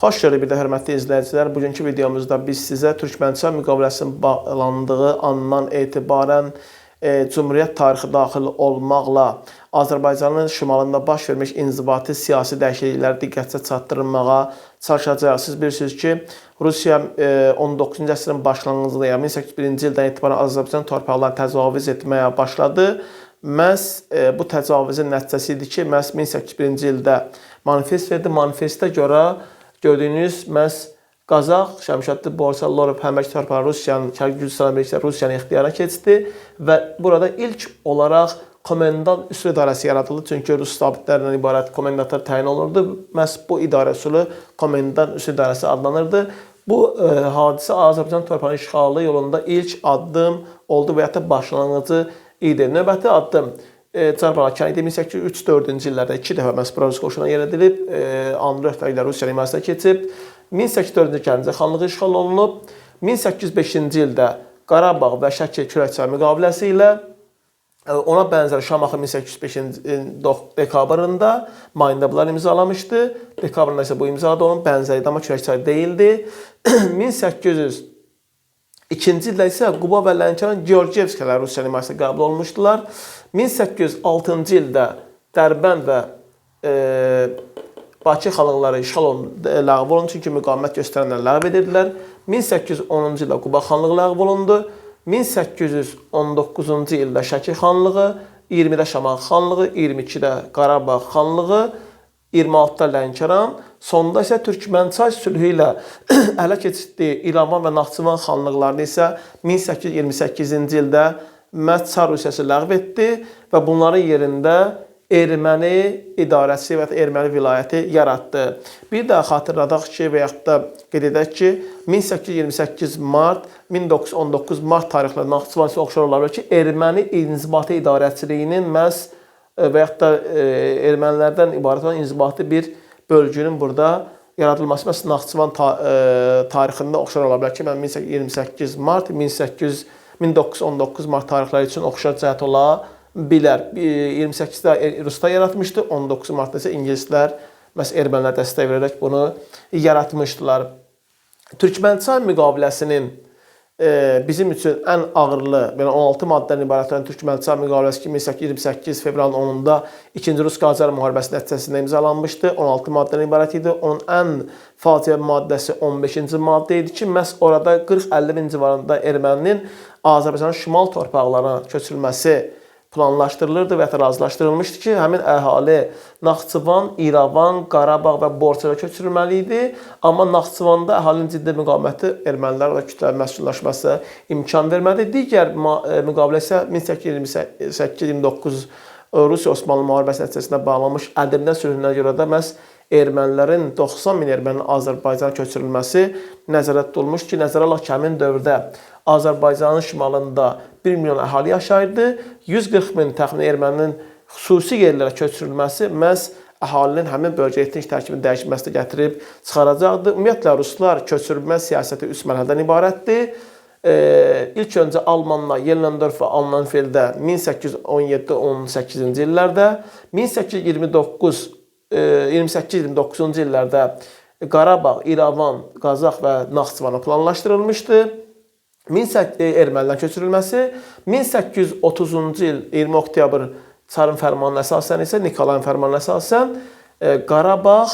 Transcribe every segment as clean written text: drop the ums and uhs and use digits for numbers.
Xoş gördük bir də hörmətli izləyicilər. Bugünkü videomuzda biz sizə Türkmənistan müqaviləsinin bağlandığı andan etibarən Cümhuriyyət tarixi daxil olmaqla Azərbaycanın şimalında baş vermiş inzibati siyasi dəyişiklikləri diqqətə çatdırılmağa çalışacaq. Siz bilirsiniz ki, Rusiya 19-cu əsrin başlanğıcında, yəni 1801-ci ildən etibarən Azərbaycan torpaqlarını təcavüz etməyə başladı. Məhz bu təcavüzün nəticəsi idi ki, məhz 1801-ci ildə manifest verdi. Manifestə görə gördüyünüz məhz Qazax, Şəmşədli, Borsa, Lorov, Həmərki torpağı Rusiyanın, Şərqi Gürcüstan birlikdə Rusiyanın ixtiyarına keçdi və burada ilk olaraq komendant üsul idarəsi yaradıldı. Çünki Rus zabitlərindən ibarət komendantlar təyin olunurdu. Məhz bu idarə üsulu komendant üsul idarəsi adlanırdı. Bu hadisə Azərbaycan torpağının işğalı yolunda ilk addım oldu və ya başlanğıcı idi. Növbəti addım Çar Balakən idi. 1803-4-cü illərdə 2 dəfə məhz Rus qoşuna yer edilib, Anröh ilə Rusiyanın himayəsinə keçib. 1804-cü Gəncə xanlığı işğal olunub. 1805-ci ildə Qarabağ və Şəki Kürəkçay müqaviləsi ilə ona bənzər Şamaxı 1805-ci dekabrında, mayında bunlar imzalamışdı. Dekabrında isə bu imzaladı, onun bənzəri amma Kürəkçay deyildi. 1802-ci ildə isə Quba və Lənkəran Georgiyevskalar Rusiyanın himayəsinə qəbul olmuşdular. 1806-cı ildə Dərbənd və Bakı xanlıqları işğal ləğv olundu, çünki müqavimət göstərənlər ləğv edirdilər. 1810-cu ildə Quba xanlığı ləğv olundu. 1819-cu ildə Şəki xanlığı, 20-də Şamaxı xanlığı, 22-də Qarabağ xanlığı, 26-da Lənkəran, sonda isə Türkmənçay sülhü ilə ələ keçirdiyi İrəvan və Naxçıvan xanlıqlarını isə 1828-ci ildə Çar Rusiyası ləğv etdi və bunların yerində erməni idarəsi və erməni vilayəti yaratdı. Bir də xatırladaq ki, və yaxud da qeyd edək ki, 1828 mart, 1919 mart tarixlərində Naxçıvan isə oxşar ola bilər ki, erməni inzibati idarəçiliyinin məhz və yaxud da ermənilərdən ibarət olan inzibati bir bölgünün burada yaradılması məhz Naxçıvan tarixində oxşar ola bilər ki, 1828 mart, 1919 mart tarixləri üçün oxşar cəhət ola bilər. 28-də Ruslar yaratmışdı, 19 martda isə İngilislər, məhz ermənilər dəstək verərək bunu yaratmışdılar. Türkmənçay müqaviləsinin bizim üçün ən ağırlı, 16 maddədən ibarət olan Türkmənçay müqaviləsi 1828 fevralın 10-da 2-ci Rus-Qacar müharibəsi nəticəsində imzalanmışdı. 16 maddədən ibarət idi. Onun ən faciəvi maddəsi 15-ci maddə idi ki, məhz orada 40-50 min civarında erməninin Azərbaycanın şimal torpaqlarına köçürülməsi planlaşdırılırdı və razılaşdırılmışdı ki, həmin əhali Naxçıvan, İrəvan, Qarabağ və Borçaya köçürülməli idi. Amma Naxçıvanda əhalinin ciddi müqaviməti ermənilərlə kütləvi məskunlaşması imkan vermədi. Digər müqavilə isə 1828-29 Rusiya-Osmanlı müharibəsi nəticəsində bağlanmış Ədirnə sülhünə görə də məhz ermənilərin 90 min erməninin Azərbaycana köçürülməsi nəzərdə tutulmuş ki, nəzərə alaq ki, həmin dövrdə Azərbaycanın şimalında 1 milyon əhali yaşayırdı. 140 min təxminən erməninin xüsusi yerlərə köçürülməsi məhz əhalinin həmin bölgə etnik tərkibini dəyişməsinə gətirib çıxaracaqdı. Ümumiyyətlə, Ruslar köçürülmə siyasəti 3 mərhələdən ibarətdir. İlk öncə Almanlar Yellendorf və Annanfeldə 1817-18-ci illərdə, 28-29-cu illərdə Qarabağ, İrəvan, Qazax və Naxçıvana planlaşdırılmışdı. Ermənilər köçürülməsi 1830-cu il 20 oktyabr Çarın fərmanına əsasən isə Nikolayın fərmanına əsasən Qarabağ,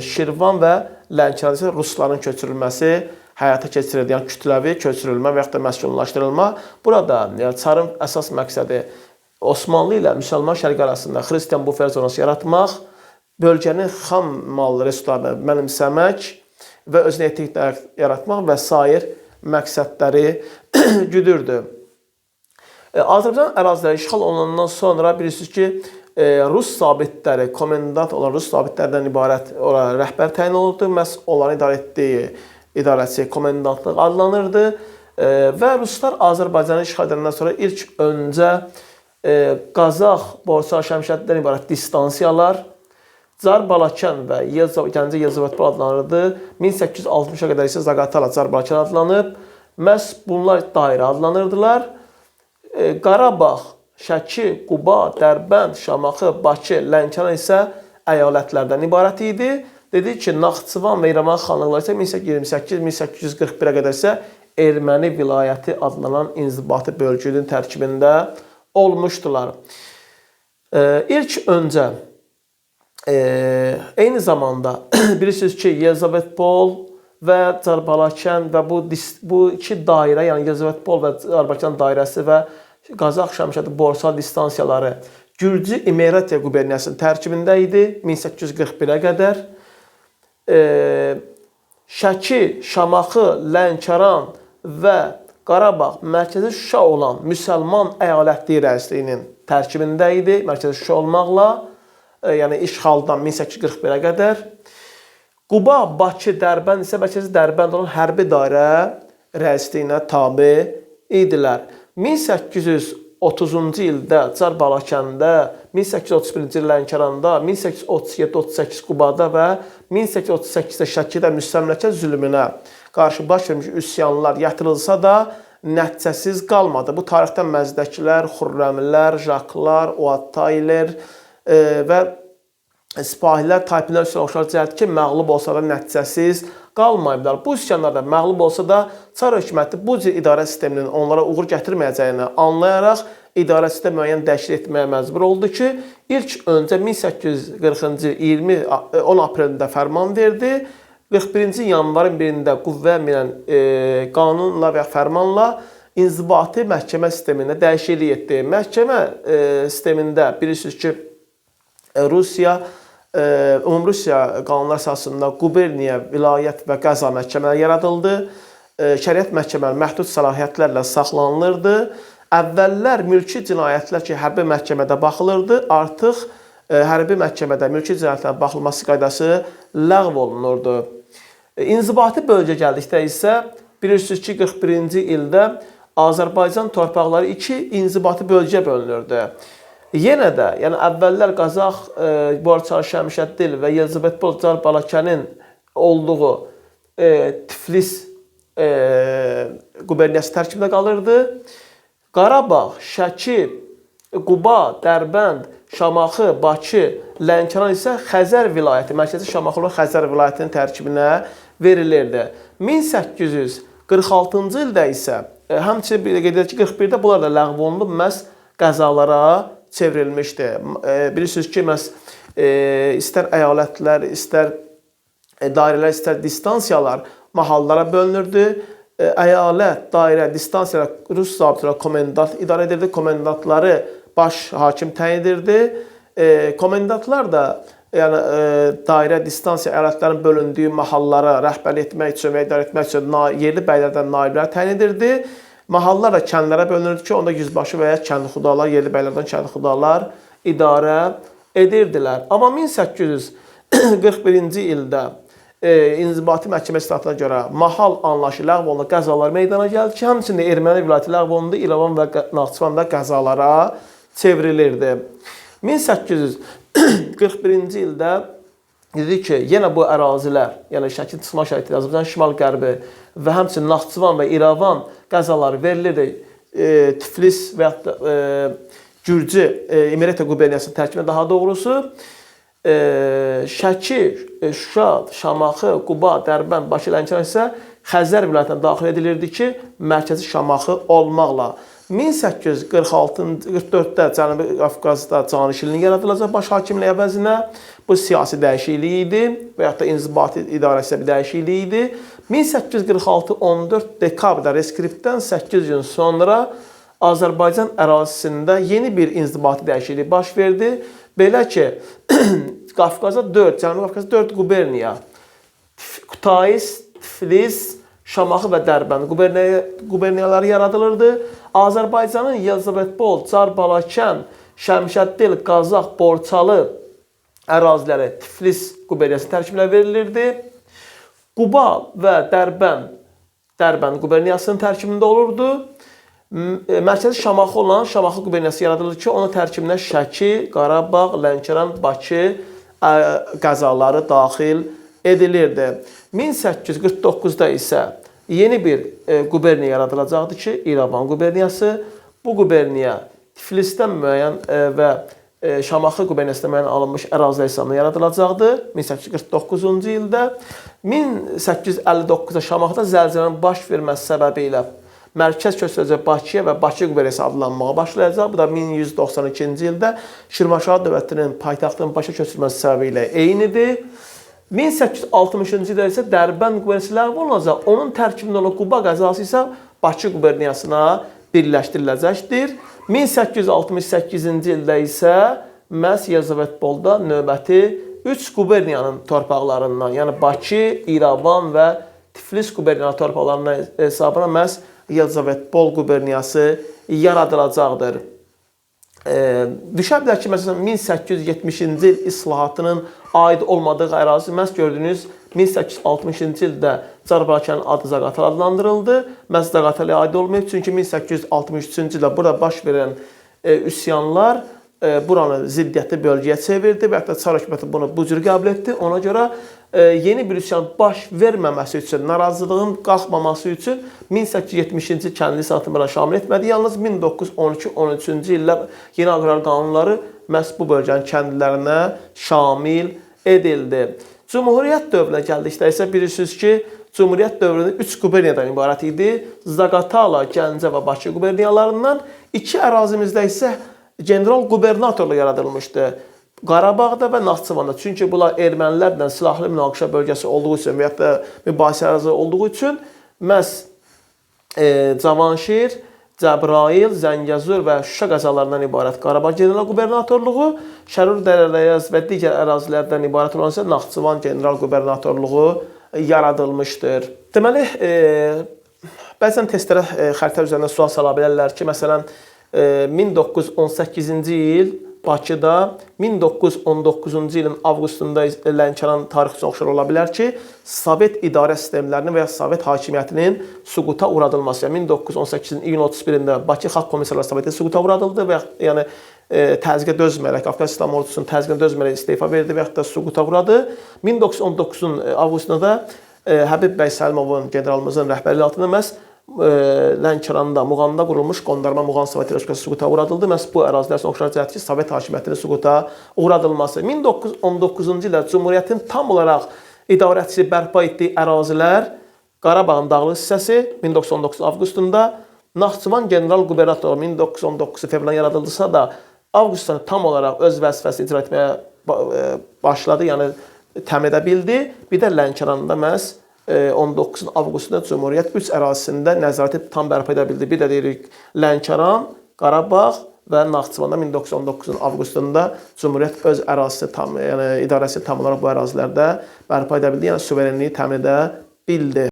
Şirvan və Lənkəran isə Rusların köçürülməsi həyata keçirildi. Yəni kütləvi köçürülmə və yaxud da məskunlaşdırılma. Burada Çarın əsas məqsədi Osmanlı ilə Müsəlman Şərqi arasında xristian bufer zonası yaratmaq, bölgənin xam mal resurslarını mənimsəmək və özünə etnik yaratmaq və sair məqsədləri güdürdü. Azərbaycan əraziləri işğal olunandan sonra bilirsiniz ki, Rus zabitləri, komendant olan Rus zabitlərdən ibarət rəhbər təyin olundu. Məhz onların idarə etdiyi idarəçi komendantlıq adlanırdı və Ruslar Azərbaycanı işğal edəndən sonra ilk öncə Qazax, Borsa, Şəmşəddən ibarət distansiyalar, Çar Balakən və Gəncə Yezavotpol adlanırdı. 1860-a qədər isə Zaqatala, Çar Balakən adlanıb. Məhz bunlar dairə adlanırdılar. Qarabağ, Şəki, Quba, Dərbənd, Şamaxı, Bakı, Lənkəran isə əyalətlərdən ibarət idi. Dedi ki, Naxçıvan və İrəvan xanlıqları isə 1828-1841-ə qədər isə Erməni vilayəti adlanan inzibati bölgünün tərkibində olmuşdular. İlk öncə eyni zamanda bilirsiniz ki, Yelizavetpol və Carbalakən və bu iki dairə, yəni Yelizavetpol və Carbalakən dairəsi və Qazax Şəmşədi Borsal distansiyaları Gürcü İmeretiya quberniyasının tərkibində idi 1841-ə qədər. Şəki, Şamaxı, Lənkəran və Qarabağ mərkəzi Şuşa olan müsəlman əyalətliyi rəisliyinin tərkibində idi, mərkəzi Şuşa olmaqla, yəni işğaldan 1841-ə qədər. Quba, Bakı, Dərbənd isə mərkəzi Dərbənd olan hərbi dairə rəisliyinə tabe idilər. 1830-cu ildə Çar Balakəndə, 1831-ci il Lənkəranda, 1837-38 Qubada və 1838-də Şəkidə müstəmləkə zülmünə qarşı baş vermiş üsyanlar yatırılsa da nəticəsiz qalmadı. Bu tarixdən Məzdəkilər, Xürrəmilər, Jaklar, Oattayler və Sipahilər, Taypilər üsyanlar cəhət ki, məğlub olsa da nəticəsiz qalmayıblar. Bu üsyanlarda məğlub olsa da Çar hökuməti bu cür idarə sisteminin onlara uğur gətirməyəcəyini anlayaraq idarə sistemi müəyyən dəyişiklik etməyə məcbur oldu ki, ilk öncə 1840-cı 10 aprelində fərman verdi. 41-ci yanvarın 1-də qüvvəyə minən qanunla və ya fərmanla inzibati məhkəmə sistemində dəyişiklik etdi. Məhkəmə sistemində bilirsiniz ki, Ümumrusiya qanunlar əsasında quberniya, vilayət və qəza məhkəmələri yaradıldı. Şəriət məhkəmələri məhdud səlahiyyətlərlə saxlanılırdı. Əvvəllər mülki cinayətlər ki, hərbi məhkəmədə baxılırdı. Artıq hərbi məhkəmədə mülki cinayətlərin baxılması qaydası ləğv olunurdu. İnzibati bölgə gəldikdə isə bilirsiniz ki, 41-ci ildə Azərbaycan torpaqları iki inzibati bölgəyə bölünürdü. Yenə də, yəni əvvəllər Qazax, Borçalı, Şəmşəddil və Yelizavetpol, Çar Balakənin olduğu Tiflis quberniyası tərkibində qalırdı. Qarabağ, Şəki, Quba, Dərbənd, Şamaxı, Bakı, Lənkəran isə Xəzər vilayəti, mərkəzi Şamaxı olan Xəzər vilayətinin tərkibinə verilirdi. 1846-cı ildə isə, həmçinin qeyd edək ki, 41-də bunlar da ləğv olunub, məhz qəzalara çevrilmişdi. Bilirsiniz ki, istər əyalətlər, istər dairələr, istər distansiyalar mahallara bölünürdü. Əyalət, dairə, distansiyalar Rus zabitləri komendant idarə edirdi. Komendantları baş hakim təyin edirdi. Komendantlar da yəni dairə, distansiya, əyalətlərin bölündüyü mahallara rəhbərlik etmək üçün və idarə etmək üçün yerli bəylərdən naiblər təyin edirdi. Mahallar da kəndlərə bölünürdü ki, onda yüzbaşı və ya kəndxudalar, yerli bəylərdən kəndxudalar idarə edirdilər. Amma 1841-ci ildə inzibati məhkəmə islahatına görə mahal anlayışı ləğv olundu, qəzalar meydana gəldi ki, həmçinin Erməni vilayəti ləğv olundu, İrəvan və Naxçıvan da qəzalara çevrilirdi. 1841-ci ildə dedi ki, yenə bu ərazilər, yəni Şəki çıxma şəhəti, Azərbaycan şimal-qərbi və həmçinin Naxçıvan və İrəvan qəzaları verilirdi. Tiflis və yaxud da Gürcü İmeretiya quberniyasının tərkibində daha doğrusu Şəki, Şuşa, Şamaxı, Quba, Dərbənd, Bakı, Lənkəran isə Xəzər vilayətinə daxil edilirdi ki, mərkəzi Şamaxı olmaqla. 1844-də Cənubi Qafqazda canişinlik yaradılacaq baş hakimlik əvəzinə. Bu siyasi dəyişiklik idi və yaxud da inzibati idarəsi bir dəyişiklik idi. 1846 14 dekabrda reskriptdən 8 gün sonra Azərbaycan ərazisində yeni bir inzibati dəyişiklik baş verdi. Belə ki, Qafqaza 4, Cənubi Qafqaza 4 quberniya, Kutais, Tiflis, Şamaxı və Dərbənd quberniyaları yaradılırdı. Azərbaycanın Yelizavetpol, Çar Balakən, Şəmşəddil, Qazax, Borçalı əraziləri Tiflis quberniyası tərkibinə verilirdi. Quba və Dərbənd quberniyasının tərkibində olurdu. Mərkəzi Şamaxı olan Şamaxı quberniyası yaradılır ki, onun tərkibinə Şəki, Qarabağ, Lənkəran, Bakı qəzaları daxil edilirdi. 1849-da isə yeni bir quberniya yaradılacaqdı ki, İrəvan quberniyası. Bu quberniya Tiflisdən müəyyən və Şamaxı quberniyasında müəyyən alınmış ərazilər hesabına yaradılacaqdır 1849-cu ildə. 1859-da Şamaxıda zəlzələnin baş verməsi səbəbi ilə mərkəz köçürüləcək Bakıya və Bakı quberniyası adlanmağa başlayacaq. Bu da 1192-ci ildə Şirvanşah dövlətinin paytaxtının Bakıya köçürülməsi səbəbi ilə eynidir. 1860-cı ildə isə Dərbənd quberniyası ləğv olunacaq. Onun tərkibində olan Quba qəzası isə Bakı quberniyasına birləşdiriləcəkdir. 1868-ci ildə isə məhz Yelizavetpolda növbəti 3 quberniyanın torpaqlarından, yəni Bakı, İrəvan və Tiflis quberniyanın torpaqlarından hesabına məhz Yelizavetpol quberniyası yaradılacaqdır. Düşə bilər ki, məsələn, 1870-ci il islahatının aid olmadığı ərazi məhz gördüyünüz 1860-cı ildə Carbakənin adı Zaqatala adlandırıldı. Məhz Zaqatalaya aid olmayıb, çünki 1863-cü ildə burada baş verən üsyanlar buranı ziddiyyətli bölgəyə çevirdi və hətta Çar hökuməti bunu bu cür qəbul etdi. Ona görə yeni bir üsyan baş verməməsi üçün, narazılığın qalxmaması üçün 1870-ci kəndli islahatını şamil etmədi. Yalnız 1912-13-cü illər yeni aqrar qanunları məhz bu bölgənin kəndlilərinə şamil edildi. Cumhuriyyət dövrünə gəldikdə isə bilirsiniz ki, Cumhuriyyət dövründə 3 quberniyadan ibarət idi. Zaqatala, Gəncə və Bakı quberniyalarından. 2 ərazimizdə isə general qubernatorluq yaradılmışdı. Qarabağda və Naxçıvanda. Çünki bunlar ermənilərlə silahlı münaqişə bölgəsi olduğu üçün və ya da mübahisə ərazi olduğu üçün məhz Cavanşir, Cəbrayıl, Zəngəzur və Şuşa qəzalarından ibarət Qarabağ general qubernatorluğu, Şərur Dərələyəz və digər ərazilərdən ibarət olan isə Naxçıvan general qubernatorluğu yaradılmışdır. Deməli, bəzən testlərə xəritə üzərində sual sala bilərlər ki, məsələn, 1918-ci il Bakıda, 1919-cu ilin avqustunda Lənkəran tarix üçün oxşar ola bilər ki, Sovet idarə sistemlərinin və ya Sovet hakimiyyətinin süquta uğradılması. Yəni 1918-in iyun 31-də Bakı Xalq Komissarları Soveti süquta uğradıldı və yəni təzyiqə dözməyərək, Afqan İslam ordusunun təzyiqə dözməyərək istefa verdi və yaxud da süquta uğradı. 1919-un avqustunda da Həbib bəy Səlimovun generalımızın rəhbərliyi altında məhz Lənkəranda, Muğamda qurulmuş Qondarma Muğam Sovet Respublikası süquta uğradıldı. Məhz bu ərazilər üçün oxşar cəhət ki, Sovet hakimiyyətinin süquta uğradılması. 1919-cu ildə Cumhuriyyətin tam olaraq idarəçisi bərpa etdiyi ərazilər Qarabağın dağlıq hissəsi 1919 avqustunda, Naxçıvan general qubernatoru 1919 fevraldan yaradıldısa da avqustda tam olaraq öz vəzifəsini icra etməyə başladı, yəni təmin edə bildi. Bir də Lənkəranda məhz 19 avqustunda Cumhuriyyət 3 ərazisində nəzarəti tam bərpa edə bildi. Bir də deyirik Lənkəran, Qarabağ və Naxçıvanda 1919 avqustunda Cumhuriyyət öz ərazisi tam, yəni idarəsi tam olaraq bu ərazilərdə bərpa edə bildi, yəni suverenliyi təmin edə bildi.